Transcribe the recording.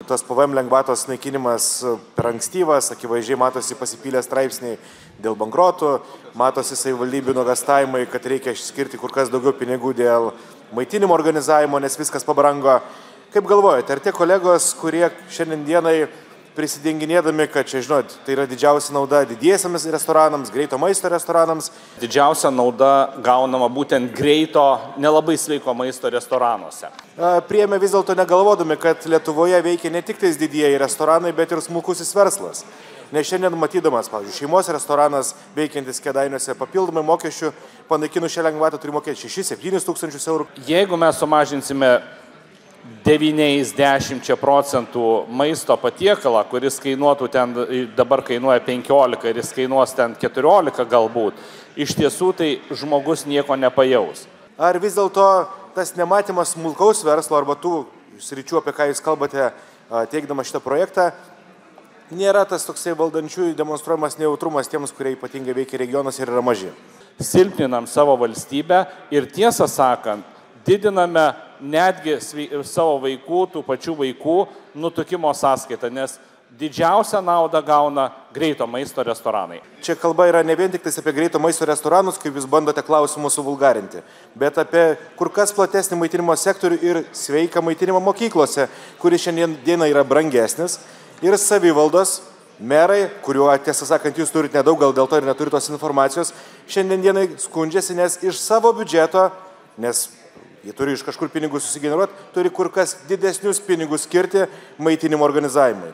tas PVM lengvatos naikinimas per ankstyvas, akivaizdžiai matosi pasipylę straipsniai dėl bankrotų, matosi savivaldybių nuogąstavimai, kad reikia skirti kur kas daugiau pinigų dėl maitinimo organizavimo, nes viskas pabrango. Kaip galvojate, ar tie kolegos, kurie šiandien dienai prisidenginėdami, kad čia, žinot, tai yra didžiausia nauda didiesiams restoranams, greito maisto restoranams? Didžiausia nauda gaunama būtent greito, nelabai sveiko maisto restoranuose. Priėmė vis dėlto negalvodami, kad Lietuvoje veikia ne tik tais didieji restoranai, bet ir smulkusis verslas. Nes šiandien matydamas, pavyzdžiui, šeimos restoranas veikiantis Kėdainiuose papildomai mokesčių, panaikinus šią lengvatą turi mokėti 6-7 tūkstančius eurų. Jeigu mes sumažinsime 90% maisto patiekalą, kuris kainuotų ten, dabar kainuoja 15 ir jis kainuos ten 14 galbūt, iš tiesų tai žmogus nieko nepajaus. Ar vis dėlto tas nematymas smulkaus verslo arba tų sričių, apie ką jūs kalbate, teikdama šitą projektą, nėra tas toksai valdančiųjų demonstruojamas nejautrumas tiems, kurie ypatingai veikia regionuose ir yra maži? Silpninam savo valstybę ir tiesą sakant, didiname netgi savo vaikų, tų pačių vaikų nutukimo sąskaitą, nes didžiausią naudą gauna greito maisto restoranai. Čia kalba yra ne vien tik apie greito maisto restoranus, kaip jūs bandote klausimus suvulgarinti, bet apie kur kas platesnį maitinimo sektorių ir sveiką maitinimą mokyklose, kuris šiandien dieną yra brangesnis, ir savivaldos, merai, kuriuo, tiesą sakant, jūs turite nedaug, gal dėl to ir neturite tos informacijos, šiandien dienai skundžiasi, nes iš savo biudžeto, nes jie turi iš kažkur pinigus susigeneruoti, turi kur kas didesnius pinigus skirti maitinimo organizavimui.